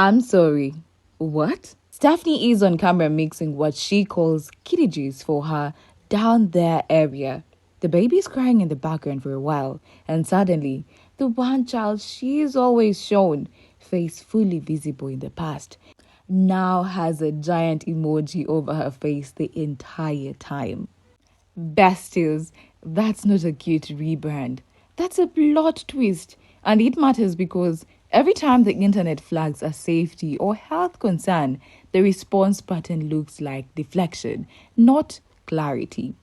I'm sorry. What? Stephanie is on camera mixing what she calls kitty juice for her down there area. The baby's crying in the background for a while, and suddenly, the one child she's always shown, face fully visible in the past, now has a giant emoji over her face the entire time. Besties, that's not a cute rebrand. That's a plot twist. And it matters because every time the internet flags a safety or health concern, the response pattern looks like deflection, not clarity.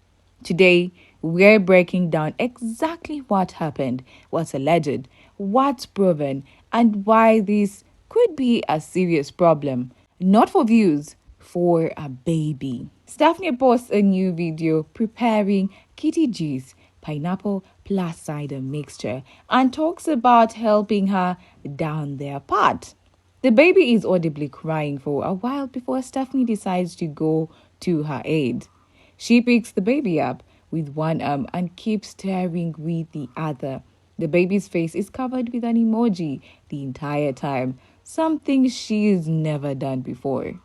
Today, we're breaking down exactly what happened, what's alleged, what's proven, and why this could be a serious problem. Not for views, for a baby. Stephanie posts a new video preparing kitty juice, pineapple plus cider mixture, and talks about helping her down their part. The baby is audibly crying for a while before Stephanie decides to go to her aid. She picks the baby up with one arm and keeps staring with the other. The baby's face is covered with an emoji the entire time, something she's never done before.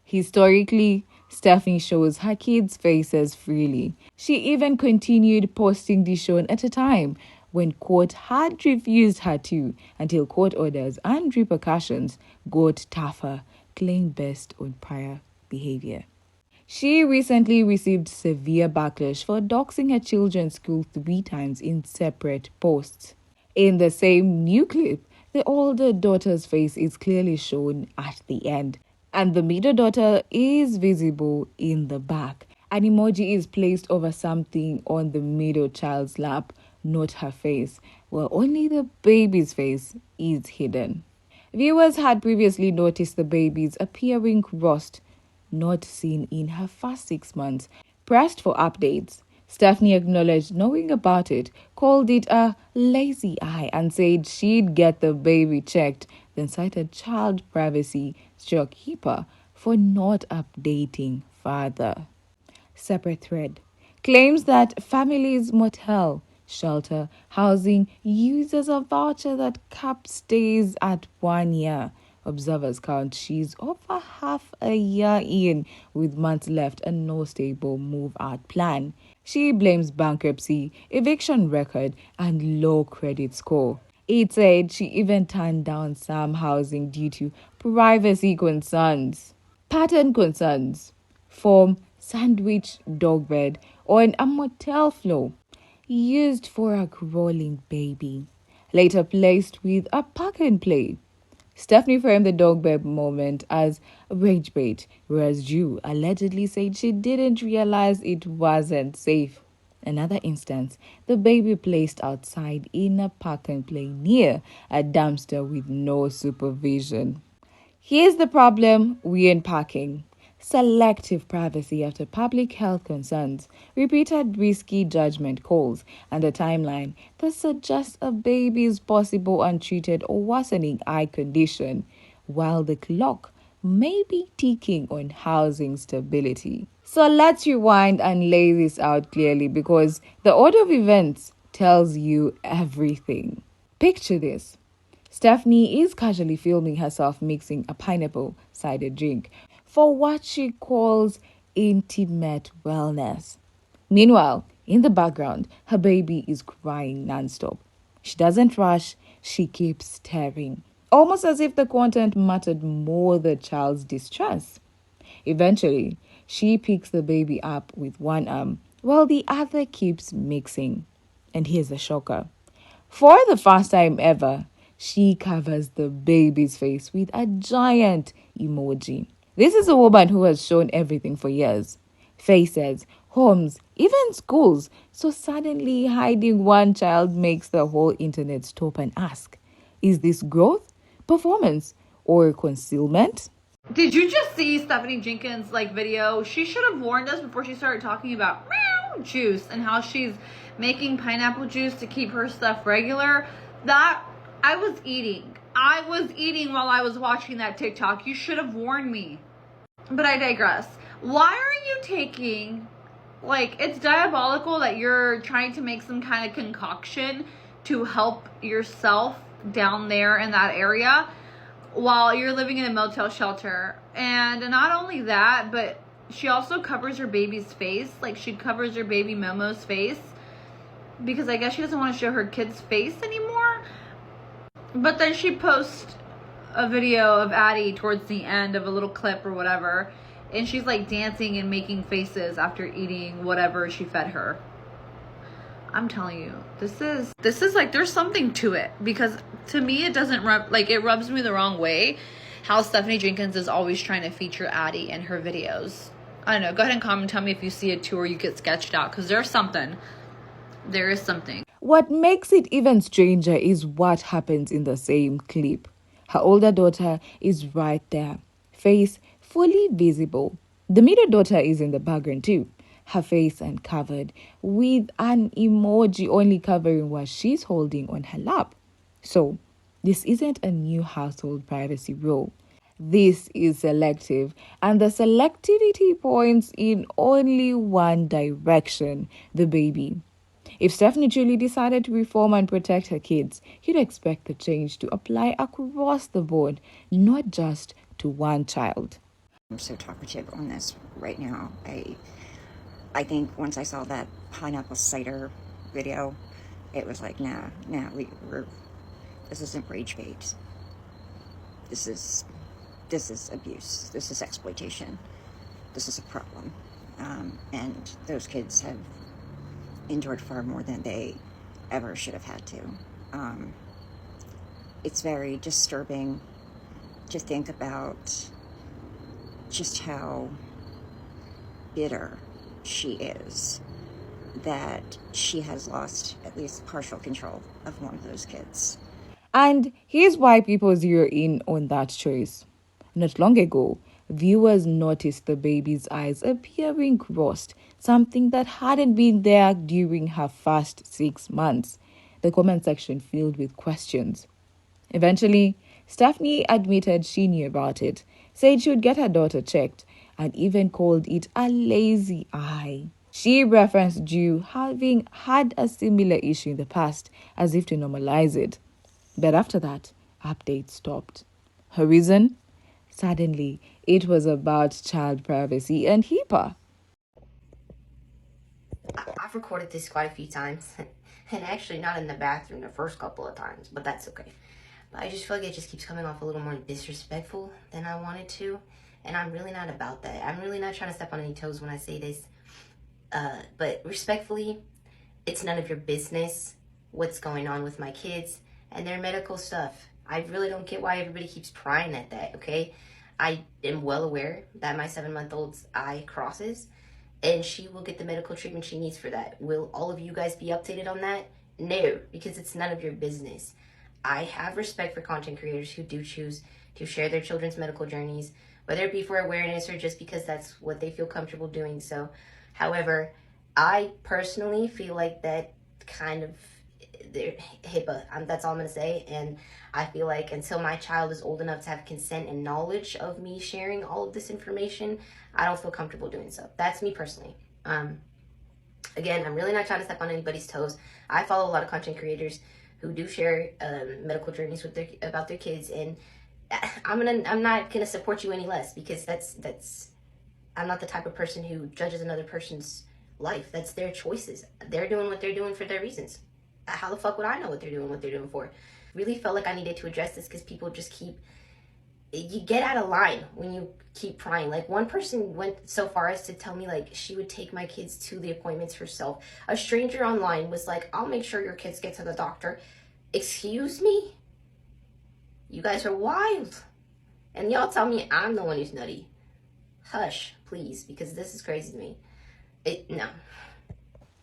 Historically, Stephanie shows her kids' faces freely. She even continued posting the show at a time when court had refused her to, until court orders and repercussions got tougher, claimed based on prior behavior. She recently received severe backlash for doxing her children's school 3 times in separate posts. In the same new clip, the older daughter's face is clearly shown at the end, and the middle daughter is visible in the back. An emoji is placed over something on the middle child's lap, not her face, while only the baby's face is hidden. Viewers had previously noticed the baby's appearing crossed, not seen in her first 6 months. Pressed for updates, Stephanie acknowledged knowing about it, called it a lazy eye, and said she'd get the baby checked, then cited child privacy struck HIPAA for not updating further. Separate thread claims that families motel, shelter, housing uses a voucher that caps stays at 1 year. Observers count she's over half a year in with months left and no stable move-out plan. She blames bankruptcy, eviction record, and low credit score. It said she even turned down some housing due to privacy concerns. Pattern concerns form sandwich dog bed on a motel floor used for a crawling baby, later placed with a pack and play. Stephanie framed the dog bed moment as rage bait, whereas Drew allegedly said she didn't realize it wasn't safe. Another instance, the baby placed outside in a park and play near a dumpster with no supervision. Here's the problem we're unpacking. Selective privacy after public health concerns, repeated risky judgment calls, and a timeline that suggests a baby's possible untreated or worsening eye condition, while the clock may be ticking on housing stability. So let's rewind and lay this out clearly because the order of events tells you everything. Picture this. Stephanie is casually filming herself mixing a pineapple cider drink for what she calls intimate wellness. Meanwhile, in the background, her baby is crying nonstop. She doesn't rush, she keeps staring, almost as if the content mattered more than the child's distress. Eventually, she picks the baby up with one arm while the other keeps mixing. And here's the shocker. For the first time ever, she covers the baby's face with a giant emoji. This is a woman who has shown everything for years. Faces, homes, even schools. So suddenly hiding one child makes the whole internet stop and ask, is this growth, performance, or concealment? Did you just see Stephanie Jenkins' video? She should have warned us before she started talking about juice and how she's making pineapple juice to keep her stuff regular. That I was eating while I was watching that TikTok. You should have warned me. But I digress. Why are you taking, it's diabolical that you're trying to make some kind of concoction to help yourself down there in that area. while you're living in a motel shelter. And not only that, but she also covers her baby's face. Like, she covers her baby Momo's face because I guess she doesn't want to show her kid's face anymore. But then she posts a video of Addie towards the end of a little clip or whatever, and she's like dancing and making faces after eating whatever she fed her. I'm telling you, this is like, there's something to it, because to me it doesn't it rubs me the wrong way how Stephanie Jenkins is always trying to feature Addie in her videos. I don't know. Go ahead and comment, tell me if you see it too, or you get sketched out, because there's something. There is something. What makes it even stranger is what happens in the same clip. Her older daughter is right there, face fully visible. The middle daughter is in the background too, her face uncovered, with an emoji only covering what she's holding on her lap. So, this isn't a new household privacy rule. This is selective, and the selectivity points in only one direction: the baby. If Stephanie truly decided to reform and protect her kids, you'd expect the change to apply across the board, not just to one child. I'm so talkative on this right now. I think once I saw that pineapple cider video, it was like, nah, this isn't rage bait. This is abuse. This is exploitation. This is a problem. And those kids have endured far more than they ever should have had to. It's very disturbing to think about just how bitter she is that she has lost at least partial control of one of those kids. And here's why people zero in on that choice. Not long ago, viewers noticed the baby's eyes appearing crossed, something that hadn't been there during her first 6 months. The comment section filled with questions. Eventually, Stephanie admitted she knew about it, said she would get her daughter checked, and even called it a lazy eye. She referenced Drew having had a similar issue in the past, as if to normalize it. But after that, updates stopped. Her reason? Suddenly, it was about child privacy and HIPAA. I've recorded this quite a few times, and actually not in the bathroom the first couple of times, but that's okay. But I just feel like it just keeps coming off a little more disrespectful than I wanted to, and I'm really not about that. I'm really not trying to step on any toes when I say this, but respectfully, it's none of your business what's going on with my kids and their medical stuff. I really don't get why everybody keeps prying at that, okay? I am well aware that my 7-month-old's eye crosses, and she will get the medical treatment she needs for that. Will all of you guys be updated on that? No, because it's none of your business. I have respect for content creators who do choose to share their children's medical journeys, whether it be for awareness or just because that's what they feel comfortable doing so. However, I personally feel like that kind of HIPAA, that's all I'm going to say, and I feel like until my child is old enough to have consent and knowledge of me sharing all of this information, I don't feel comfortable doing so. That's me personally. Again, I'm really not trying to step on anybody's toes. I follow a lot of content creators who do share medical journeys with about their kids, and I'm not gonna support you any less, because that's I'm not the type of person who judges another person's life. That's their choices. They're doing what they're doing for their reasons. How the fuck would I know what they're doing for? Really felt like I needed to address this because people just you get out of line when you keep prying. Like, one person went so far as to tell me, like, she would take my kids to the appointments herself. A stranger online was like, I'll make sure your kids get to the doctor. Excuse me? You guys are wild. And y'all tell me I'm the one who's nutty. Hush, please, because this is crazy to me. No.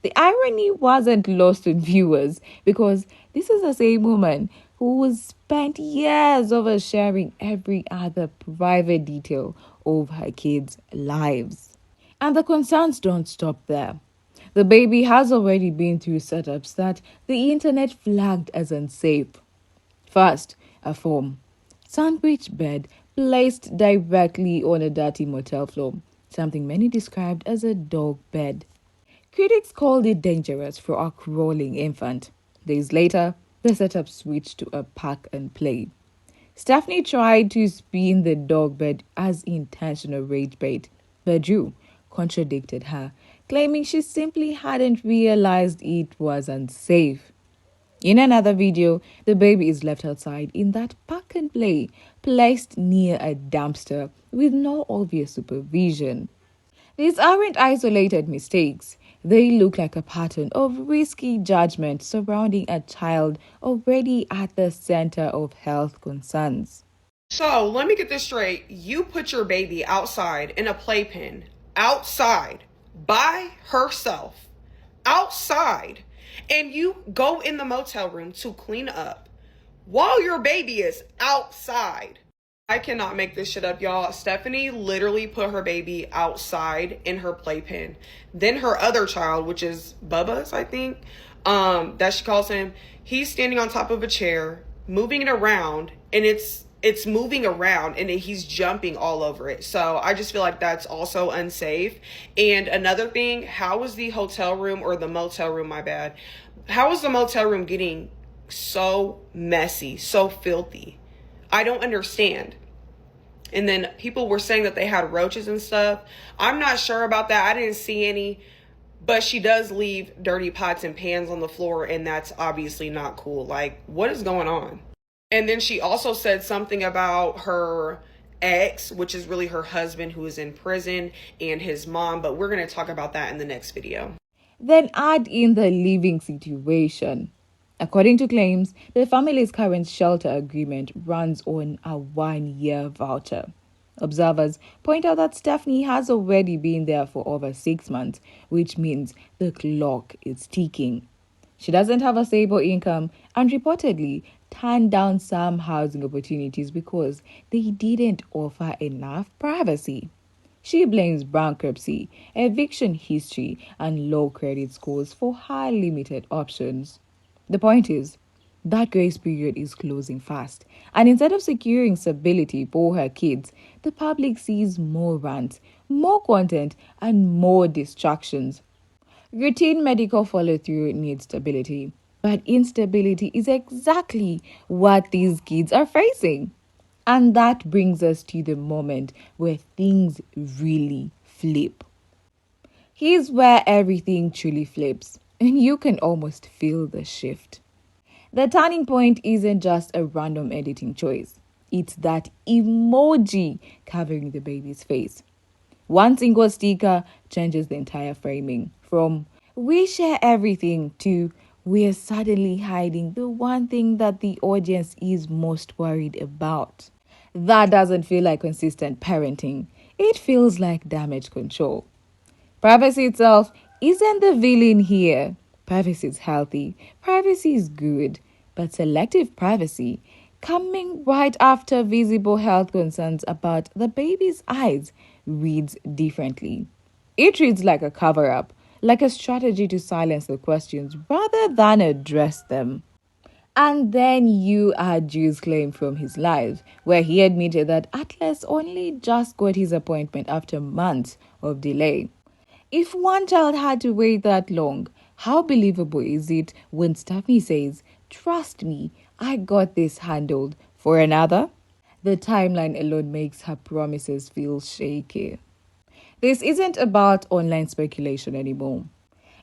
The irony wasn't lost on viewers, because this is the same woman who spent years oversharing every other private detail of her kids' lives. And the concerns don't stop there. The baby has already been through setups that the internet flagged as unsafe. First, a foam sandwich bed placed directly on a dirty motel floor, something many described as a dog bed. Critics called it dangerous for a crawling infant. Days later, the setup switched to a pack and play. Stephanie tried to spin the dog bed as intentional rage bait, but Drew contradicted her, claiming she simply hadn't realized it was unsafe. In another video, the baby is left outside in that pack and play, placed near a dumpster with no obvious supervision. These aren't isolated mistakes. They look like a pattern of risky judgment surrounding a child already at the center of health concerns. So let me get this straight. You put your baby outside in a playpen, outside, by herself, outside, and you go in the motel room to clean up while your baby is outside. I cannot make this shit up, y'all. Stephanie literally put her baby outside in her playpen. Then her other child, which is Bubba's, I think, that she calls him, he's standing on top of a chair, moving it around, and it's moving around and he's jumping all over it. So I just feel like that's also unsafe. And another thing, how is the hotel room, or the motel room, my bad, how is the motel room getting so messy, so filthy? I don't understand. And then people were saying that they had roaches and stuff. I'm not sure about that. I didn't see any. But she does leave dirty pots and pans on the floor, and that's obviously not cool. Like, what is going on? And then she also said something about her ex, which is really her husband, who is in prison, and his mom. But we're going to talk about that in the next video. Then add in the living situation. According to claims, the family's current shelter agreement runs on a 1-year voucher. Observers point out that Stephanie has already been there for over 6 months, which means the clock is ticking. She doesn't have a stable income and reportedly turned down some housing opportunities because they didn't offer enough privacy. She blames bankruptcy, eviction history, and low credit scores for her limited options. The point is, that grace period is closing fast, and instead of securing stability for her kids, the public sees more rants, more content, and more distractions. Routine medical follow through needs stability, but instability is exactly what these kids are facing. And that brings us to the moment where things really flip. Here's where everything truly flips, and you can almost feel the shift. The turning point isn't just a random editing choice, it's that emoji covering the baby's face. One single sticker changes the entire framing from "we share everything" to "we're suddenly hiding the one thing that the audience is most worried about." That doesn't feel like consistent parenting, it feels like damage control. Privacy itself isn't the villain here. Privacy is healthy, privacy is good, but selective privacy, coming right after visible health concerns about the baby's eyes, reads differently. It reads like a cover up, like a strategy to silence the questions rather than address them. And then you add Drew's claim from his live, where he admitted that Atlas only just got his appointment after months of delay. If one child had to wait that long, how believable is it when Stephanie says, "Trust me, I got this handled," for another? The timeline alone makes her promises feel shaky. This isn't about online speculation anymore.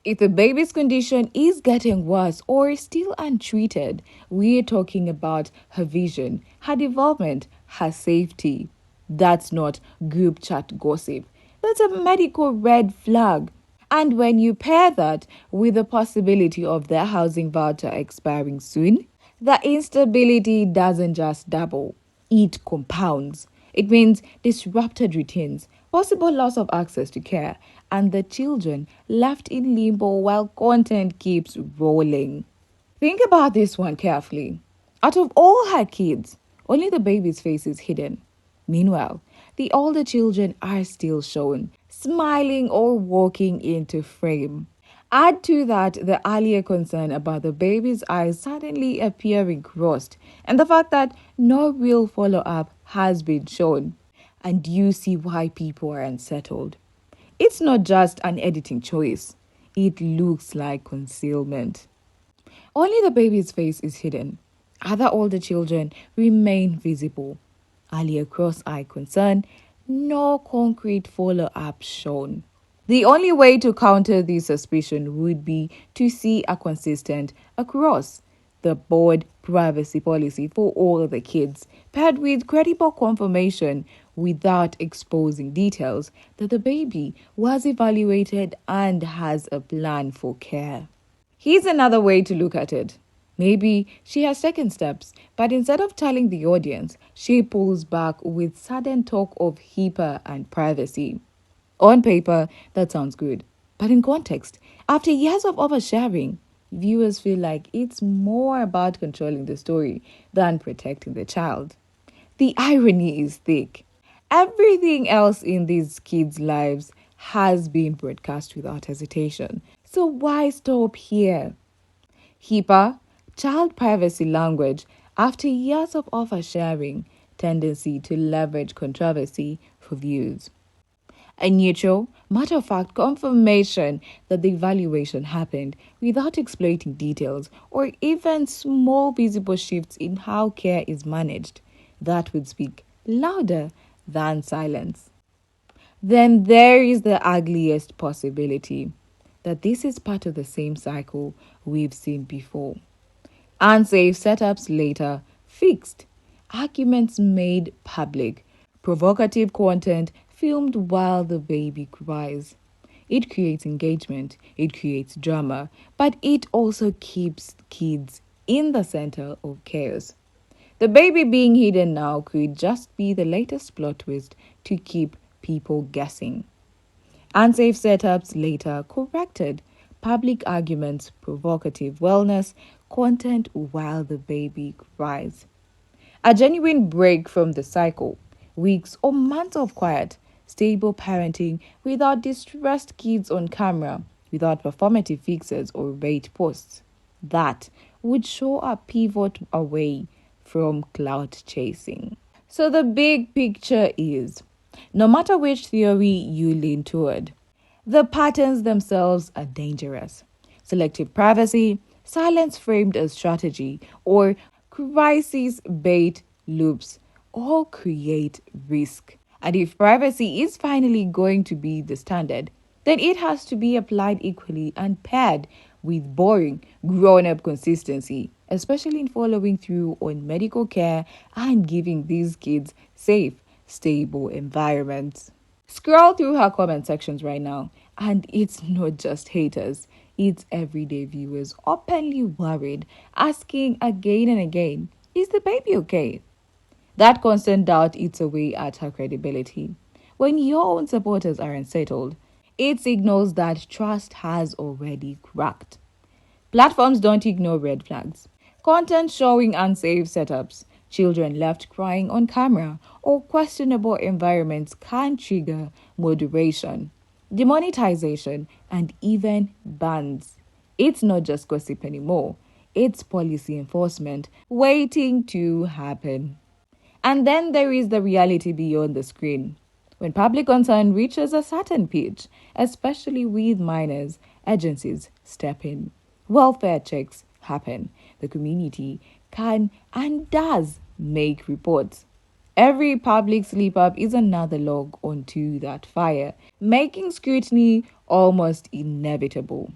If the baby's condition is getting worse or still untreated, we're talking about her vision, her development, her safety. That's not group chat gossip. That's a medical red flag. And when you pair that with the possibility of their housing voucher expiring soon, the instability doesn't just double, it compounds. It means disrupted routines, possible loss of access to care, and the children left in limbo while content keeps rolling. Think about this one carefully. Out of all her kids, only the baby's face is hidden. Meanwhile, the older children are still shown, smiling or walking into frame. Add to that the earlier concern about the baby's eyes suddenly appearing crossed, and the fact that no real follow up has been shown. And you see why people are unsettled. It's not just an editing choice, it looks like concealment. Only the baby's face is hidden. Other older children remain visible. Earlier cross-eye concern, no concrete follow-up shown. The only way to counter this suspicion would be to see a consistent across the board privacy policy for all the kids, paired with credible confirmation without exposing details that the baby was evaluated and has a plan for care. Here's another way to look at it. Maybe she has taken steps, but instead of telling the audience, she pulls back with sudden talk of HIPAA and privacy. On paper, that sounds good. But in context, after years of oversharing, viewers feel like it's more about controlling the story than protecting the child. The irony is thick. Everything else in these kids' lives has been broadcast without hesitation. So why stop here? HIPAA, child privacy language, after years of oversharing, tendency to leverage controversy for views. A neutral, matter of fact confirmation that the evaluation happened without exploiting details or even small visible shifts in how care is managed. That would speak louder than silence. Then there is the ugliest possibility that this is part of the same cycle we've seen before. Unsafe setups later fixed, arguments made public, provocative content filmed while the baby cries. It creates engagement, it creates drama, but it also keeps kids in the center of chaos. The baby being hidden now could just be the latest plot twist to keep people guessing. Unsafe setups later corrected public arguments, provocative wellness, content while the baby cries. A genuine break from the cycle, weeks or months of quiet, stable parenting without distressed kids on camera, without performative fixes or bait posts. That would show a pivot away from clout chasing. So the big picture is, no matter which theory you lean toward, the patterns themselves are dangerous. Selective privacy, silence framed as strategy, or crisis bait loops all create risk. And if privacy is finally going to be the standard, then it has to be applied equally and paired with boring, grown-up consistency, especially in following through on medical care and giving these kids safe, stable environments. Scroll through her comment sections right now, and it's not just haters, it's everyday viewers openly worried, asking again and again, is the baby okay? That constant doubt eats away at her credibility. When your own supporters are unsettled, it signals that trust has already cracked. Platforms don't ignore red flags. Content showing unsafe setups, children left crying on camera, or questionable environments can trigger moderation, demonetization, and even bans. It's not just gossip anymore, it's policy enforcement waiting to happen. And then there is the reality beyond the screen. When public concern reaches a certain pitch, especially with minors, agencies step in. Welfare checks happen. The community can and does make reports. Every public slip up is another log onto that fire, making scrutiny almost inevitable.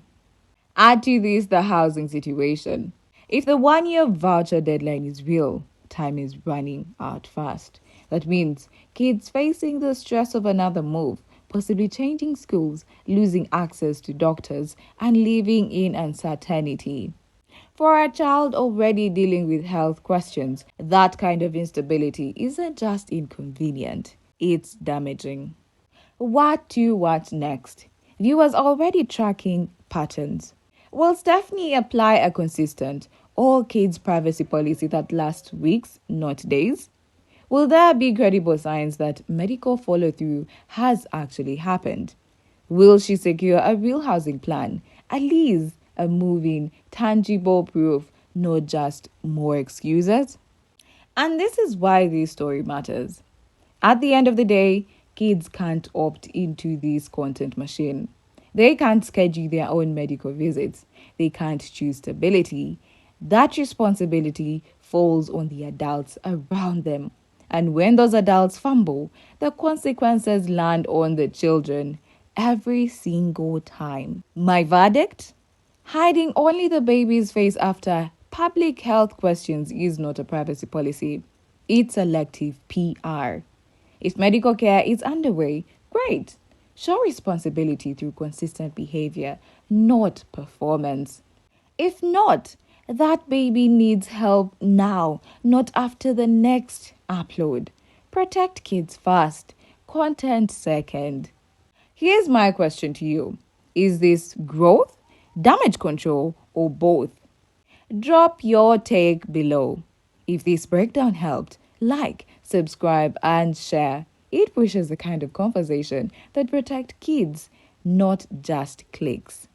Add to this the housing situation. If the 1 year voucher deadline is real, time is running out fast. That means kids facing the stress of another move, possibly changing schools, losing access to doctors, and living in uncertainty. For a child already dealing with health questions, that kind of instability isn't just inconvenient, it's damaging. What to watch next? Viewers are already tracking patterns. Will Stephanie apply a consistent, all kids privacy policy that lasts weeks, not days? Will there be credible signs that medical follow through has actually happened? Will she secure a real housing plan, at least a moving, tangible proof, not just more excuses? And this is why this story matters. At the end of the day, kids can't opt into this content machine. They can't schedule their own medical visits. They can't choose stability. That responsibility falls on the adults around them. And when those adults fumble, the consequences land on the children every single time. My verdict? Hiding only the baby's face after public health questions is not a privacy policy. It's selective PR. If medical care is underway, great. Show responsibility through consistent behavior, not performance. If not, that baby needs help now, not after the next upload. Protect kids first, content second. Here's my question to you. Is this growth, damage control, or both? Drop your take below. If this breakdown helped, like, subscribe, and share. It pushes the kind of conversation that protect kids, not just clicks.